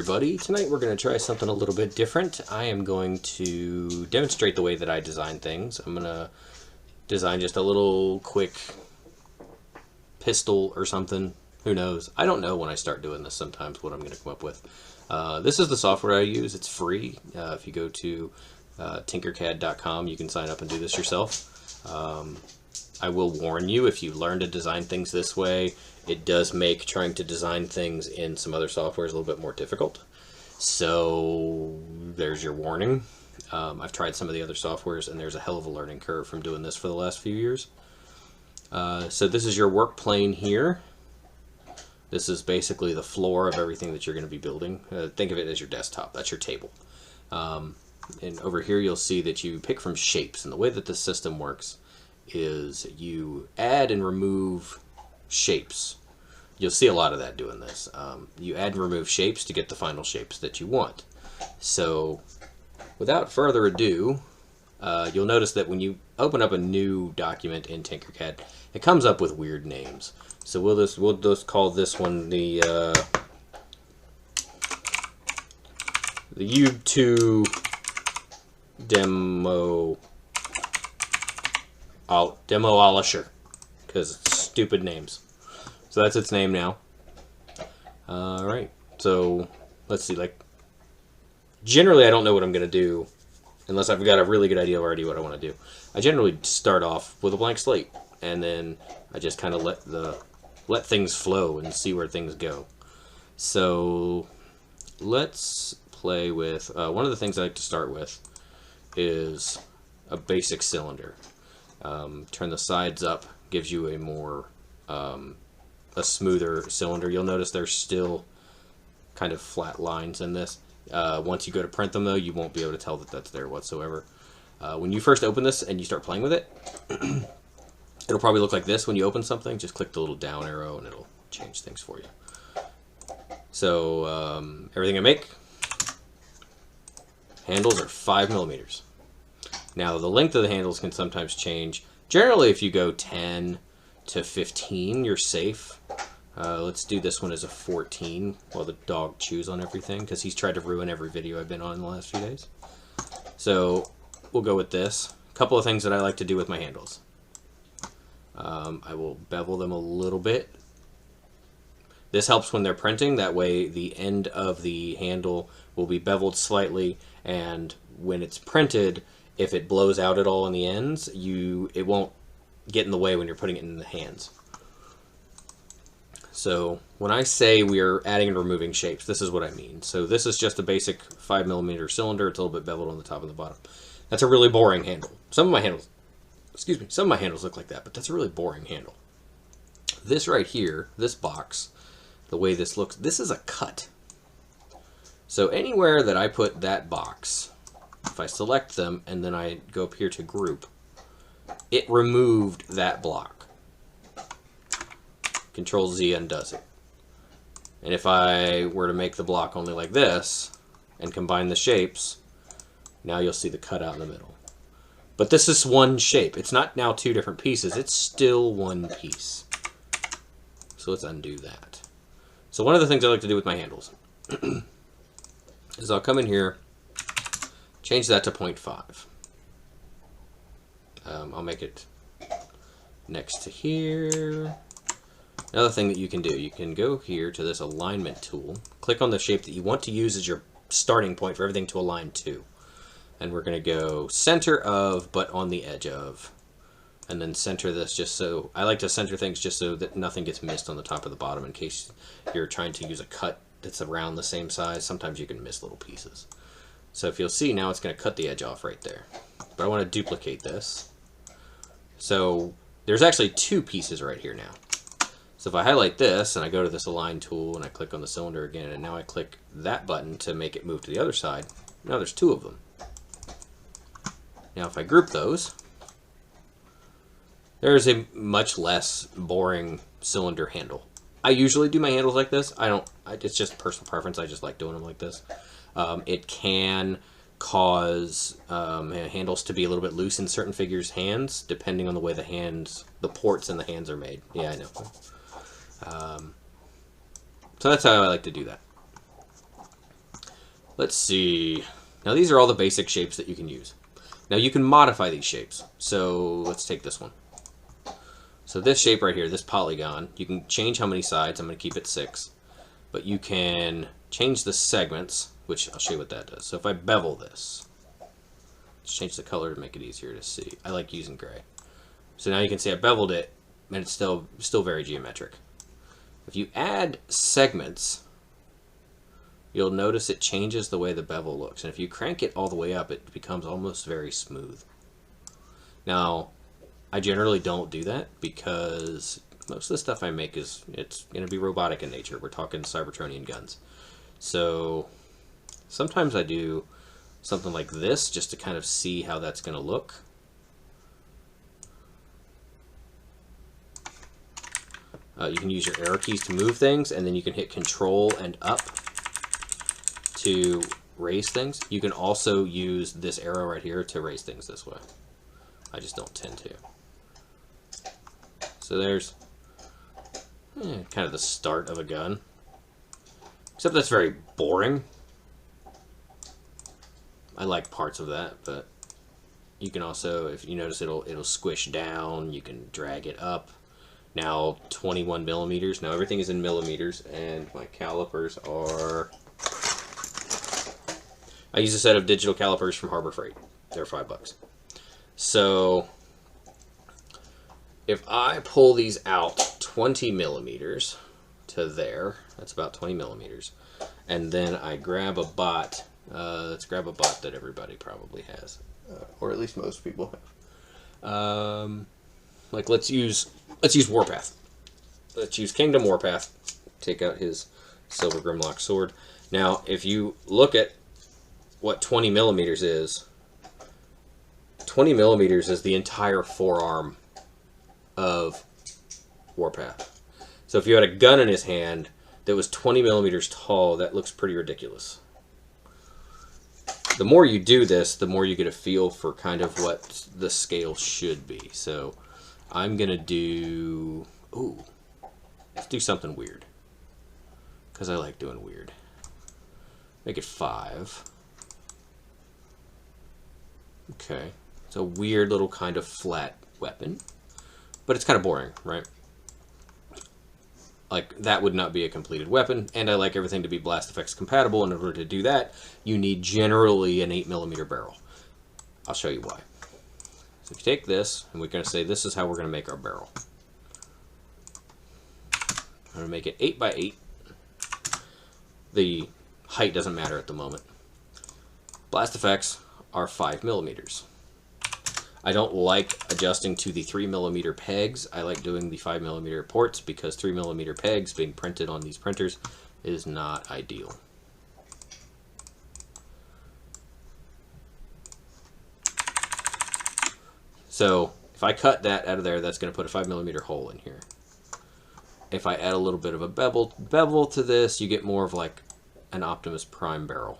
everybody. Tonight we're going to try something a little bit different. I am going to demonstrate the way that I design things. I'm going to design just a little quick pistol or something. Who knows? I don't know when I start doing this sometimes what I'm going to come up with. This is the software I use. It's free. If you go to Tinkercad.com, you can sign up and do this yourself. I will warn you, if you learn to design things this way, it does make trying to design things in some other software a little bit more difficult. So there's your warning. I've tried some of the other softwares, and there's a hell of a learning curve from doing this for the last few years. So this is your work plane here. This is basically the floor of everything that you're going to be building. Think of it as your desktop. That's your table. And over here you'll see that you pick from shapes. And the way that this system works is you add and remove shapes. You'll see a lot of that doing this. You add and remove shapes to get the final shapes that you want. So without further ado, you'll notice that when you open up a new document in Tinkercad, it comes up with weird names. So we'll just call this one the YouTube Demolisher, because it's stupid names. So that's its name now. Alright, so let's see, like, generally I don't know what I'm going to do unless I've got a really good idea already what I want to do. I generally start off with a blank slate, and then I just kind of let things flow and see where things go. So let's play with, one of the things I like to start with is a basic cylinder. Turn the sides up, gives you a more a smoother cylinder. You'll notice there's still kind of flat lines in this. Once you go to print them though, you won't be able to tell that that's there whatsoever. When you first open this and you start playing with it, it'll probably look like this when you open something. Just click the little down arrow and it'll change things for you. So everything I make, handles are 5 millimeters. Now the length of the handles can sometimes change. Generally if you go 10 to 15 you're safe. Let's do this one as a 14 while the dog chews on everything, because he's tried to ruin every video I've been on in the last few days. So we'll go with this. A couple of things that I like to do with my handles. I will bevel them a little bit. This helps when they're printing. That way the end of the handle will be beveled slightly, and when it's printed, if it blows out at all in the ends, it won't get in the way when you're putting it in the hands. So when I say we are adding and removing shapes, this is what I mean. So this is just a basic 5 millimeter cylinder. It's a little bit beveled on the top and the bottom. That's a really boring handle. Some of my handles look like that, but that's a really boring handle. This right here, this box, the way this looks, this is a cut. So anywhere that I put that box, if I select them and then I go up here to group, it removed that block. Control Z undoes it. And if I were to make the block only like this and combine the shapes, now you'll see the cutout in the middle. But this is one shape. It's not now two different pieces. It's still one piece. So let's undo that. So one of the things I like to do with my handles is I'll come in here, change that to 0.5. I'll make it next to here. Another thing that you can do, you can go here to this alignment tool, click on the shape that you want to use as your starting point for everything to align to. And we're going to go center of, but on the edge of. And then center this just so, I like to center things just so that nothing gets missed on the top or the bottom in case you're trying to use a cut that's around the same size. Sometimes you can miss little pieces. So if you'll see now, it's going to cut the edge off right there. But I want to duplicate this. So there's actually two pieces right here now. So if I highlight this and I go to this align tool and I click on the cylinder again, and now I click that button to make it move to the other side, now there's two of them. Now if I group those, there's a much less boring cylinder handle. I usually do my handles like this. It's just personal preference. I just like doing them like this. It can cause handles to be a little bit loose in certain figures' hands, depending on the way the ports in the hands are made. Yeah, I know. So that's how I like to do that. Let's see. Now these are all the basic shapes that you can use. Now you can modify these shapes. So let's take this one. So this shape right here, this polygon, you can change how many sides. I'm going to keep it 6. But you can change the segments, which I'll show you what that does. So if I bevel this, let's change the color to make it easier to see. I like using gray. So now you can see I beveled it, and it's still very geometric. If you add segments, you'll notice it changes the way the bevel looks. And if you crank it all the way up, it becomes almost very smooth. Now, I generally don't do that because most of the stuff I make it's going to be robotic in nature. We're talking Cybertronian guns. So sometimes I do something like this just to kind of see how that's going to look. You can use your arrow keys to move things, and then you can hit Control and up to raise things. You can also use this arrow right here to raise things this way. I just don't tend to. So there's kind of the start of a gun. Except that's very boring. I like parts of that, but you can also, if you notice, it'll squish down. You can drag it up. Now 21 millimeters. Now everything is in millimeters, and my calipers are. I use a set of digital calipers from Harbor Freight. They're $5. So if I pull these out 20 millimeters to there, that's about 20 millimeters, and then I grab a bot. Let's grab a bot that everybody probably has, or at least most people have. Like let's use Warpath. Let's use Kingdom Warpath. Take out his Silver Grimlock sword. Now, if you look at what 20 millimeters is, 20 millimeters is the entire forearm of Warpath. So if you had a gun in his hand that was 20 millimeters tall, that looks pretty ridiculous. The more you do this, the more you get a feel for kind of what the scale should be. So I'm going to do... Ooh. Let's do something weird. Because I like doing weird. Make it 5. Okay. It's a weird little kind of flat weapon. But it's kind of boring, right? Like, that would not be a completed weapon. And I like everything to be blast effects compatible. In order to do that, you need generally an 8mm barrel. I'll show you why. So if you take this, and we're going to say this is how we're going to make our barrel. I'm going to make it 8 by 8. The height doesn't matter at the moment. Blast effects are 5 millimeters. I don't like adjusting to the 3mm pegs. I like doing the 5mm ports because 3mm pegs being printed on these printers is not ideal. So if I cut that out of there, that's going to put a 5mm hole in here. If I add a little bit of a bevel to this, you get more of like an Optimus Prime barrel.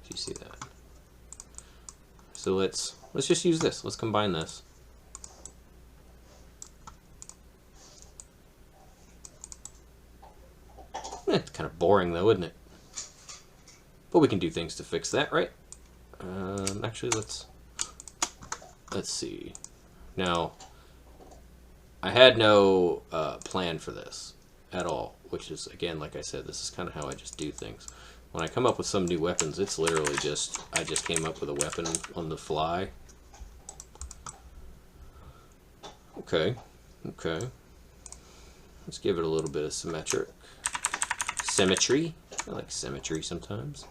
If you see that. So let's just use this. Let's combine this. It's kind of boring though, isn't it? But we can do things to fix that, right? Actually, let's see. Now, I had no plan for this at all, which is, again, like I said, this is kind of how I just do things. When I come up with some new weapons, it's literally just, I just came up with a weapon on the fly. Okay, okay. Let's give it a little bit of symmetry. I like symmetry sometimes.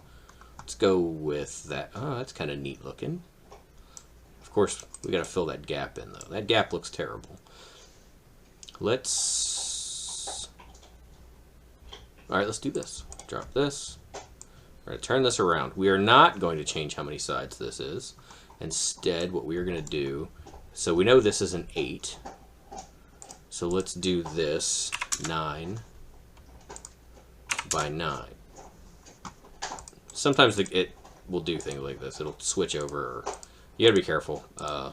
Let's go with that. Oh, that's kind of neat looking. Of course, we got to fill that gap in, though. That gap looks terrible. Let's... Alright, let's do this. Drop this. We're going to turn this around. We are not going to change how many sides this is. Instead, what we are going to do... So we know this is an 8. So let's do this 9 by 9. Sometimes it will do things like this. It'll switch over. You got to be careful.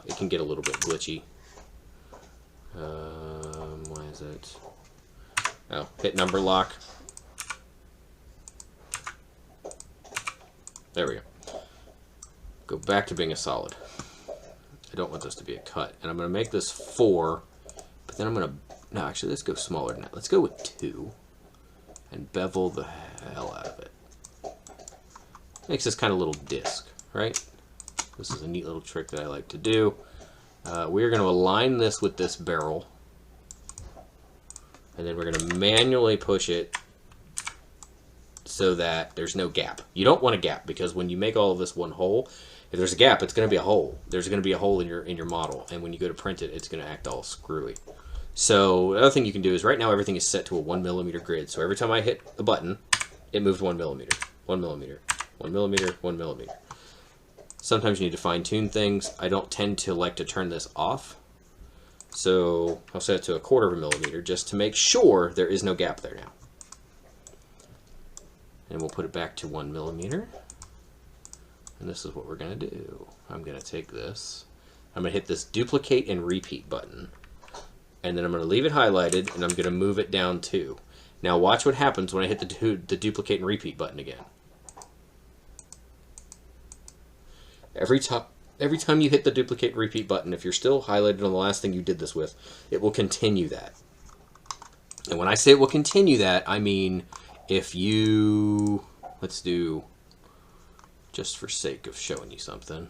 It can get a little bit glitchy. Why is it? Oh, hit number lock. There we go. Go back to being a solid. I don't want this to be a cut. And I'm going to make this 4, but then I'm going to... No, actually, let's go smaller than that. Let's go with 2 and bevel the hell out of it. Makes this kind of little disc, right? This is a neat little trick that I like to do. We're going to align this with this barrel. And then we're going to manually push it so that there's no gap. You don't want a gap, because when you make all of this one hole, if there's a gap, it's going to be a hole. There's going to be a hole in your model, and when you go to print it, it's going to act all screwy. So the other thing you can do is, right now everything is set to a 1mm grid. So every time I hit a button, it moved 1mm, 1mm, 1mm, 1mm. Sometimes you need to fine-tune things. I don't tend to like to turn this off, so I'll set it to 1/4 millimeter just to make sure there is no gap there now. And we'll put it back to 1mm. And this is what we're going to do. I'm going to take this. I'm going to hit this duplicate and repeat button. And then I'm going to leave it highlighted, and I'm going to move it down 2. Now watch what happens when I hit the duplicate and repeat button again. Every time you hit the duplicate and repeat button, if you're still highlighted on the last thing you did this with, it will continue that. And when I say it will continue that, I mean if you... Let's do... Just for sake of showing you something.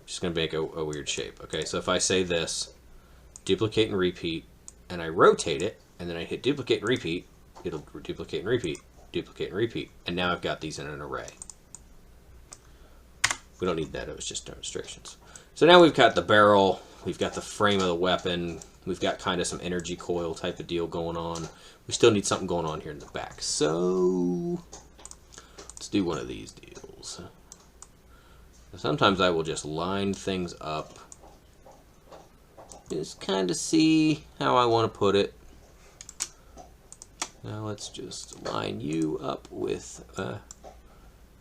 Just going to make a weird shape. Okay, so if I say this, duplicate and repeat, and I rotate it, and then I hit duplicate and repeat, it'll duplicate and repeat, duplicate and repeat. And now I've got these in an array. We don't need that, it was just demonstrations. So now we've got the barrel, we've got the frame of the weapon, we've got kind of some energy coil type of deal going on. We still need something going on here in the back. So let's do one of these deals. Sometimes I will just line things up. Just kind of see how I want to put it. Now let's just line you up with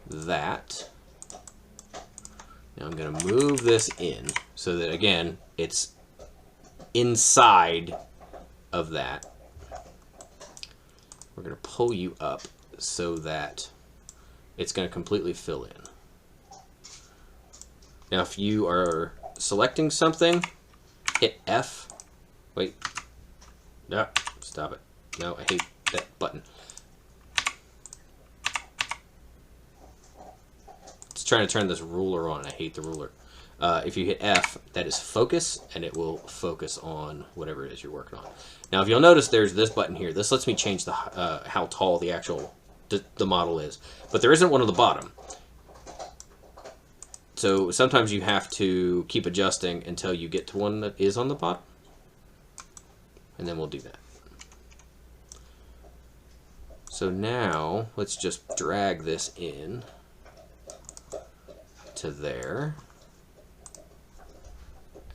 that. Now I'm going to move this in so that, again, it's inside of that. We're going to pull you up so that it's going to completely fill in. Now if you are selecting something, hit F. Wait. No, stop it. No, I hate that button. It's trying to turn this ruler on. I hate the ruler. If you hit F, that is focus, and it will focus on whatever it is you're working on. Now, if you'll notice, there's this button here. This lets me change the how tall the actual the model is, but there isn't one on the bottom. So sometimes you have to keep adjusting until you get to one that is on the bottom, and then we'll do that. So now let's just drag this in to there.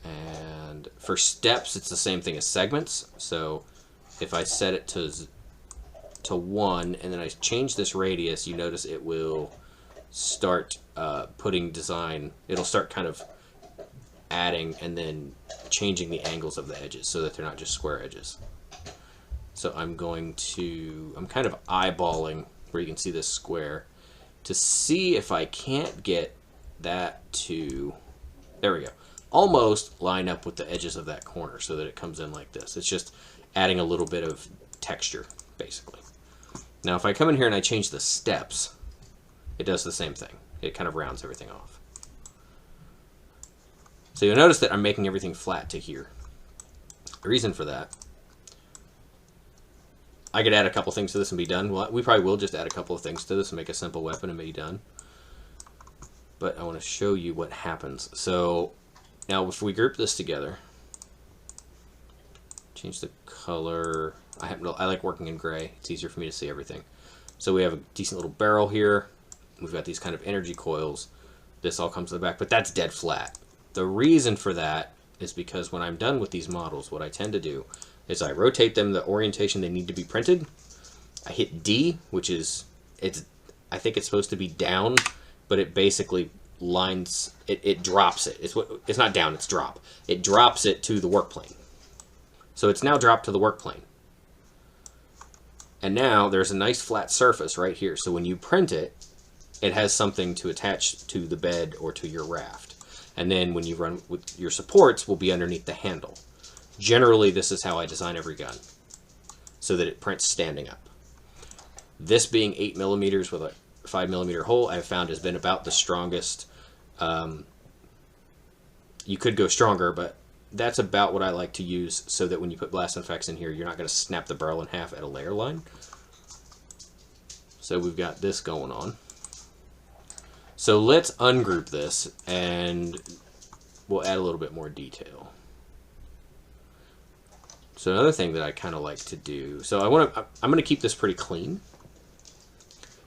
And for steps, it's the same thing as segments. So if I set it to 1 and then I change this radius, you notice it will start putting design. It'll start kind of adding and then changing the angles of the edges so that they're not just square edges. So I'm kind of eyeballing where you can see this square to see if I can't get that to, there we go, almost line up with the edges of that corner so that it comes in like this. It's just adding a little bit of texture, basically. Now if I come in here and I change the steps, it does the same thing. It kind of rounds everything off. So you'll notice that I'm making everything flat to here. The reason for that, I could add a couple things to this and be done. Well, we probably will just add a couple of things to this and make a simple weapon and be done. But I want to show you what happens. So now if we group this together, change the color. I like working in gray. It's easier for me to see everything. So we have a decent little barrel here. We've got these kind of energy coils. This all comes to the back, but that's dead flat. The reason for that is because when I'm done with these models, what I tend to do is I rotate them the orientation they need to be printed. I hit D, which is, I think it's supposed to be down, but it basically lines, it drops it. It's not down, it's drop. It drops it to the work plane. So it's now dropped to the work plane. And now there's a nice flat surface right here. So when you print it, it has something to attach to the bed or to your raft. And then when you run with your supports, will be underneath the handle. Generally, this is how I design every gun, so that it prints standing up. This being 8mm with a 5mm hole, I've found has been about the strongest. You could go stronger, but that's about what I like to use, so that when you put blast effects in here, you're not going to snap the barrel in half at a layer line. So we've got this going on. So let's ungroup this, and we'll add a little bit more detail. So another thing that I kind of like to do, so I'm going to keep this pretty clean.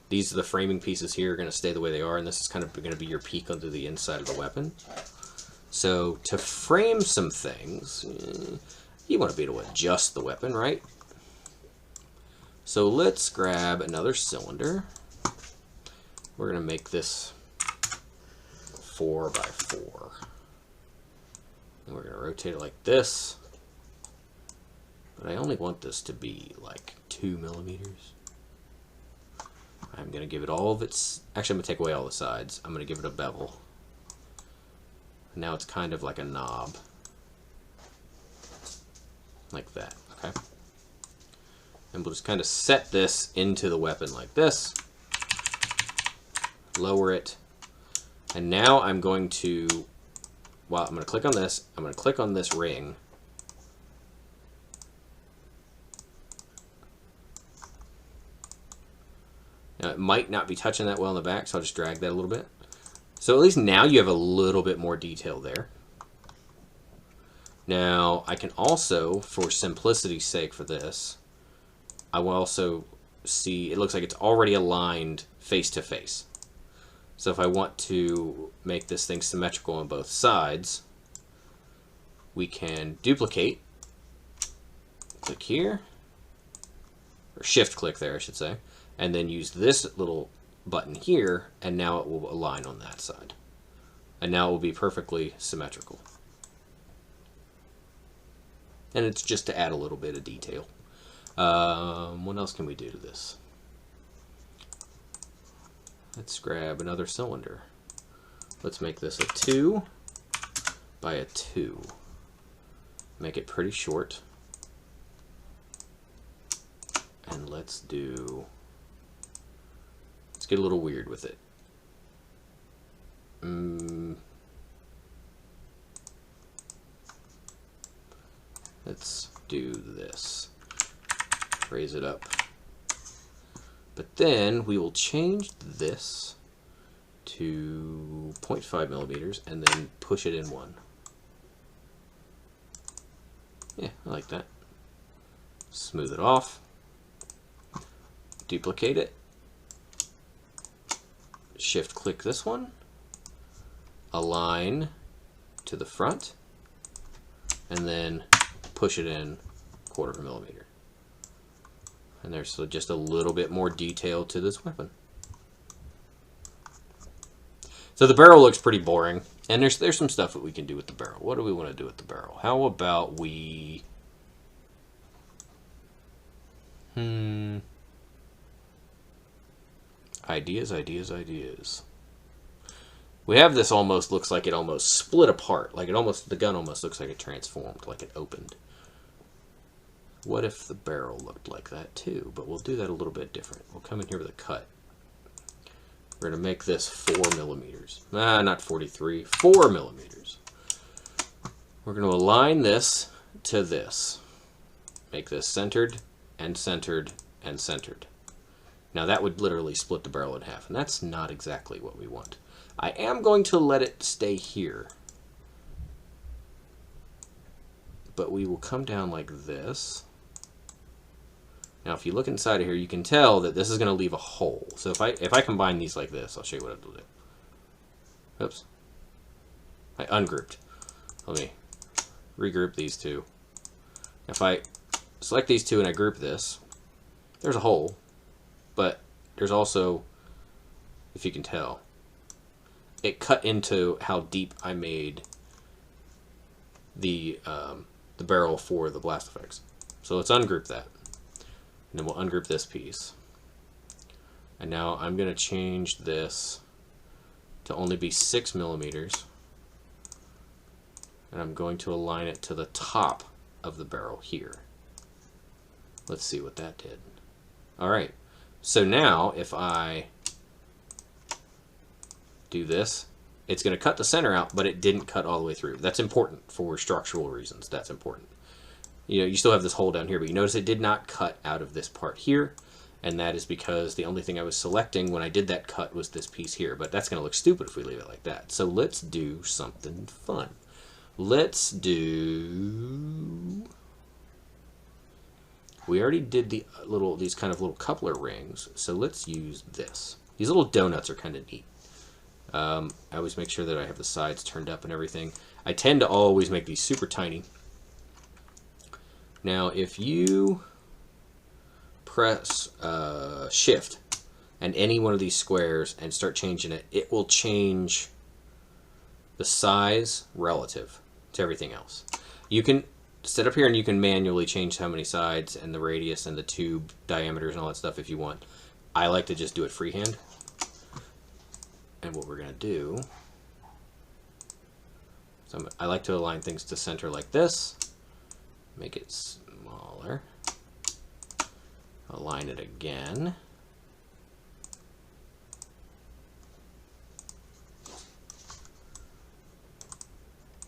These are the framing pieces here are going to stay the way they are, and this is kind of going to be your peek onto the inside of the weapon. So to frame some things, you want to be able to adjust the weapon, right? So let's grab another cylinder. We're going to make this 4x4. And we're going to rotate it like this. But I only want this to be like 2mm. I'm going to give it all of its... Actually, I'm going to take away all the sides. I'm going to give it a bevel. Now it's kind of like a knob. Like that, okay? And we'll just kind of set this into the weapon like this. Lower it. And now I'm going to... Well, I'm going to click on this. I'm going to click on this ring. Now, it might not be touching that well in the back, so I'll just drag that a little bit. So at least now you have a little bit more detail there. Now, I can also, for simplicity's sake for this, I will also see, it looks like it's already aligned face to face. So if I want to make this thing symmetrical on both sides, we can duplicate, click here, or shift click there, I should say, and then use this little button here, and now it will align on that side. And now it will be perfectly symmetrical. And it's just to add a little bit of detail. What else can we do to this? Let's grab another cylinder. Let's make this a 2 by a 2. Make it pretty short. And let's do... Let's get a little weird with it. Let's do this. Raise it up. But then we will change this to 0.5mm and then push it in 1. Yeah, I like that. Smooth it off. Duplicate it. Shift click this one. Align to the front. And then push it in 1/4 mm. And there's just a little bit more detail to this weapon. So the barrel looks pretty boring, and there's some stuff that we can do with the barrel. What do we want to do with the barrel? How about we... Ideas, ideas, ideas. We have this almost looks like it almost split apart. Like it almost, the gun almost looks like it transformed, like it opened. What if the barrel looked like that too? But we'll do that a little bit different. We'll come in here with a cut. We're going to make this 4mm. Not 43, 4mm. We're going to align this to this. Make this centered and centered and centered. Now that would literally split the barrel in half, and that's not exactly what we want. I am going to let it stay here. But we will come down like this. Now if you look inside of here, you can tell that this is going to leave a hole. So if I combine these like this, I'll show you what it'll do. Oops. I ungrouped. Let me regroup these two. If I select these two and I group this, there's a hole. But there's also, if you can tell, it cut into how deep I made the barrel for the blast effects. So let's ungroup that. And then we'll ungroup this piece. And now I'm going to change this to only be 6 millimeters. And I'm going to align it to the top of the barrel here. Let's see what that did. All right. So now if I do this, it's going to cut the center out, but it didn't cut all the way through. That's important for structural reasons. That's important. You know, you still have this hole down here, but you notice it did not cut out of this part here, and that is because the only thing I was selecting when I did that cut was this piece here, but that's going to look stupid if we leave it like that. So let's do something fun. Let's do... We already did these kind of little coupler rings, so let's use this. These little donuts are kind of neat. I always make sure that I have the sides turned up and everything. I tend to always make these super tiny. Now, if you press Shift and any one of these squares and start changing it, it will change the size relative to everything else. You can sit up here and you can manually change how many sides and the radius and the tube diameters and all that stuff if you want. I like to just do it freehand. And what we're going to do, so I like to align things to center like this, make it smaller, align it again,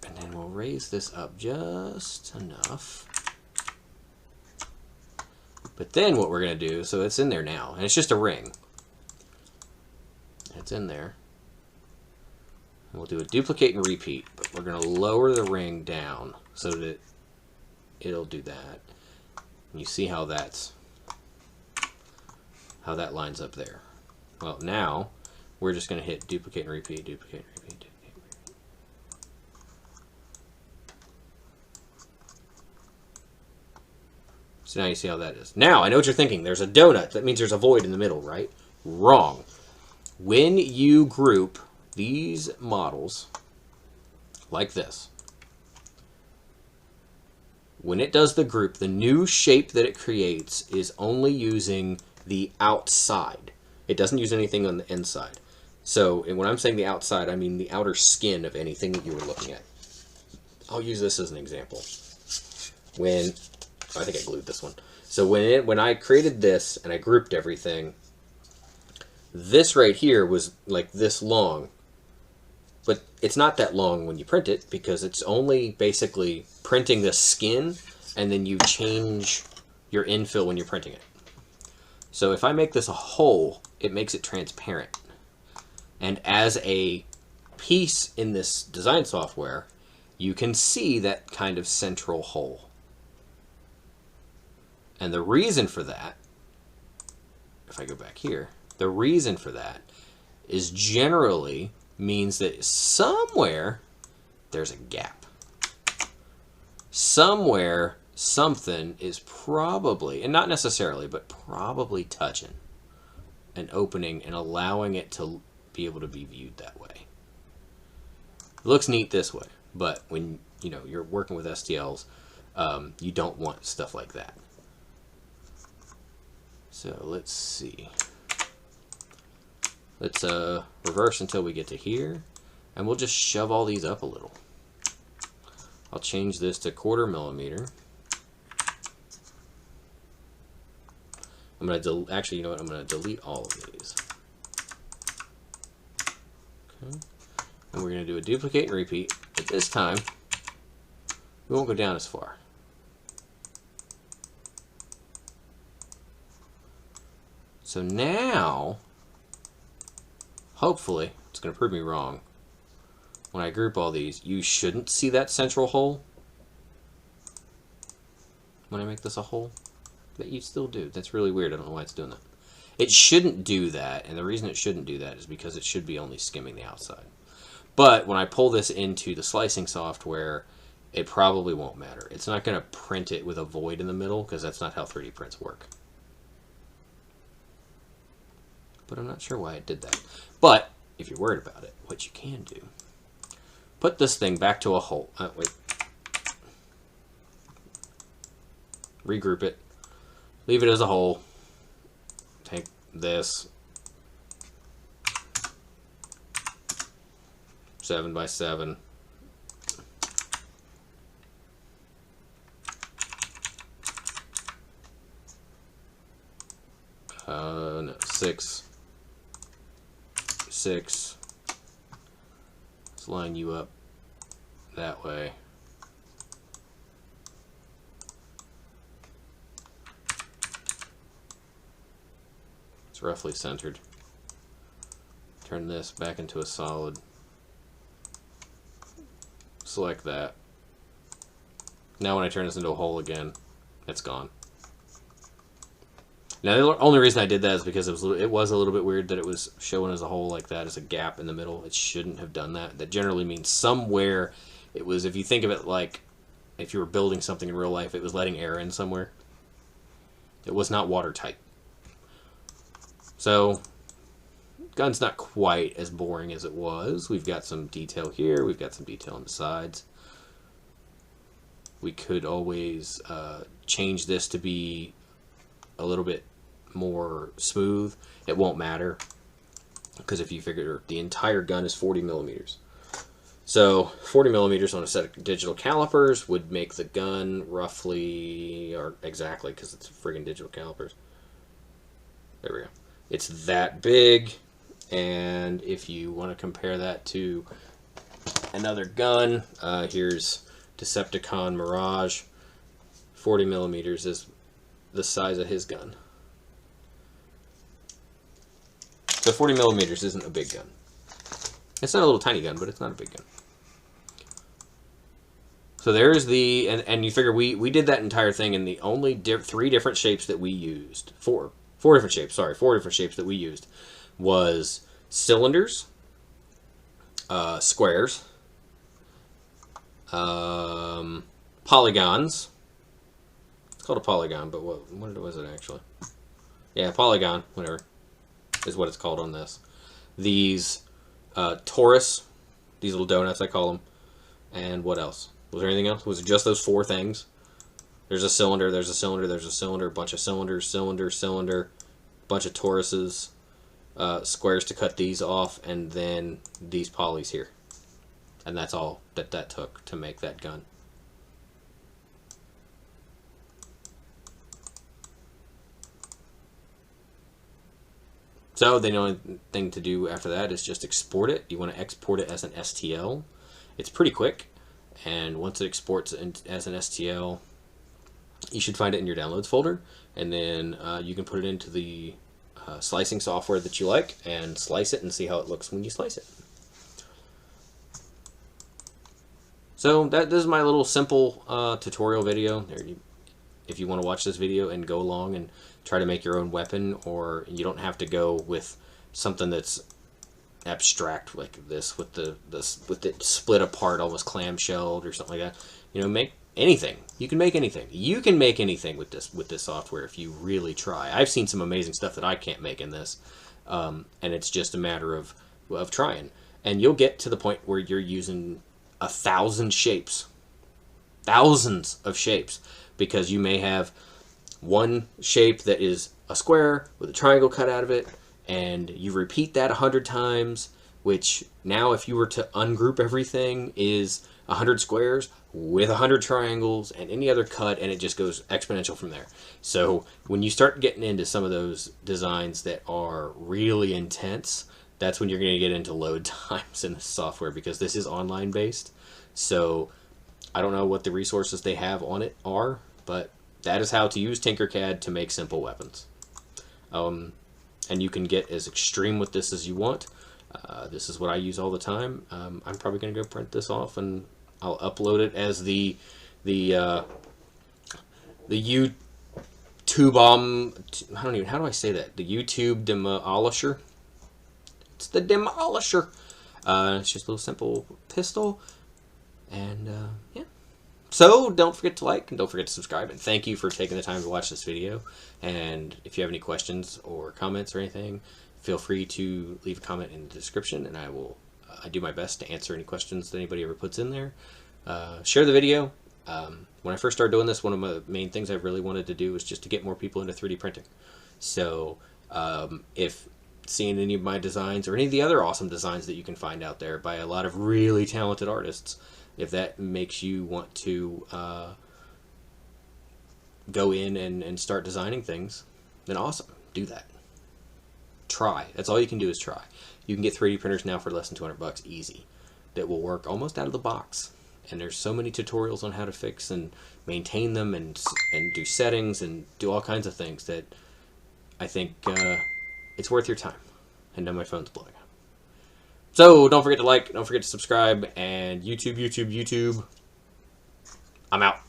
and then we'll raise this up just enough. But then what we're going to do, so it's in there now, and it's just a ring. It's in there. We'll do a duplicate and repeat, but we're going to lower the ring down so that it'll do that. And you see how that lines up there. Well, now we're just going to hit duplicate and repeat, duplicate and repeat, duplicate and repeat. So now you see how that is. Now I know what you're thinking. There's a donut. That means there's a void in the middle, right? Wrong. When you group these models like this, when it does the group, the new shape that it creates is only using the outside. It doesn't use anything on the inside. So and when I'm saying the outside, I mean the outer skin of anything that you were looking at. I'll use this as an example. When, I think I glued this one. So when I created this and I grouped everything, this right here was like this long, but it's not that long when you print it because it's only basically printing the skin and then you change your infill when you're printing it. So if I make this a hole, it makes it transparent. And as a piece in this design software, you can see that kind of central hole. And the reason for that, if I go back here, the reason for that is generally means that somewhere there's a gap. Somewhere something is probably, and not necessarily, but probably touching and opening and allowing it to be able to be viewed that way. It looks neat this way, but when you're working with STLs, you don't want stuff like that. So let's see. Let's reverse until we get to here, and we'll just shove all these up a little. I'll change this to 1/4 millimeter. I'm going to actually, you know what? I'm going to delete all of these. Okay. And we're going to do a duplicate and repeat, but this time we won't go down as far. So now, hopefully, it's going to prove me wrong. When I group all these, you shouldn't see that central hole when I make this a hole, but you still do. That's really weird. I don't know why it's doing that. It shouldn't do that, and the reason it shouldn't do that is because it should be only skimming the outside. But when I pull this into the slicing software, it probably won't matter. It's not going to print it with a void in the middle because that's not how 3D prints work. But I'm not sure why it did that. But if you're worried about it, what you can do, put this thing back to a hole. Wait. Regroup it. Leave it as a hole. Take this, 7 by 7. No, 6. 6. Let's line you up that way. It's roughly centered. Turn this back into a solid. Select that. Now when I turn this into a hole again, it's gone. Now the only reason I did that is because it was a little bit weird that it was showing as a hole like that, as a gap in the middle. It shouldn't have done that. That generally means somewhere it was, if you think of it like if you were building something in real life, it was letting air in somewhere. It was not watertight. So, gun's not quite as boring as it was. We've got some detail here. We've got some detail on the sides. We could always change this to be a little bit more smooth. It won't matter, because if you figure the entire gun is 40 millimeters. So 40 millimeters on a set of digital calipers would make the gun roughly, or exactly, because it's friggin' digital calipers. There we go. It's that big, and if you want to compare that to another gun, here's Decepticon Mirage. 40 millimeters is the size of his gun. So 40 millimeters isn't a big gun. It's not a little tiny gun, but it's not a big gun. So there's the, and you figure we did that entire thing in the only 3 different shapes that we used. Four different shapes, sorry, 4 different shapes that we used was cylinders, squares, polygons. It's called a polygon, but what was it actually? Yeah, polygon, whatever, is what it's called on this. These torus, these little donuts I call them, and what else? Was there anything else? Was it just those 4 things? There's a cylinder, there's a cylinder, there's a cylinder, bunch of cylinders, cylinder, bunch of toruses, squares to cut these off, and then these polys here. And that's all that took to make that gun. So the only thing to do after that is just export it. You want to export it as an STL. It's pretty quick, and once it exports as an STL, you should find it in your downloads folder, and then you can put it into the slicing software that you like and slice it and see how it looks when you slice it. So this is my little simple tutorial video. If you want to watch this video and go along and try to make your own weapon, or you don't have to go with something that's abstract like this with it split apart, almost clamshelled or something like that. You know, make anything. You can make anything. You can make anything with this software if you really try. I've seen some amazing stuff that I can't make in this, and it's just a matter of trying. And you'll get to the point where you're using 1,000 shapes, thousands of shapes, because you may have one shape that is a square with a triangle cut out of it, and you repeat that 100 times, which now if you were to ungroup everything is 100 squares with 100 triangles and any other cut, and it just goes exponential from there. So when you start getting into some of those designs that are really intense, that's when you're going to get into load times in the software, because this is online based. So I don't know what the resources they have on it are, but that is how to use Tinkercad to make simple weapons. And you can get as extreme with this as you want. This is what I use all the time. I'm probably going to go print this off, and I'll upload it as the YouTube how do I say that? The YouTube demolisher. It's the demolisher. It's just a little simple pistol, and yeah. So don't forget to like and don't forget to subscribe, and thank you for taking the time to watch this video. And if you have any questions or comments or anything, feel free to leave a comment in the description, and I do my best to answer any questions that anybody ever puts in there. Share the video. When I first started doing this, one of the main things I really wanted to do was just to get more people into 3D printing. So if seeing any of my designs or any of the other awesome designs that you can find out there by a lot of really talented artists, if that makes you want to go in and start designing things, then awesome. Do that. Try. That's all you can do is try. You can get 3D printers now for less than $200 easy that will work almost out of the box. And there's so many tutorials on how to fix and maintain them and do settings and do all kinds of things that I think it's worth your time. And now my phone's blowing up. So don't forget to like, don't forget to subscribe, and YouTube. I'm out.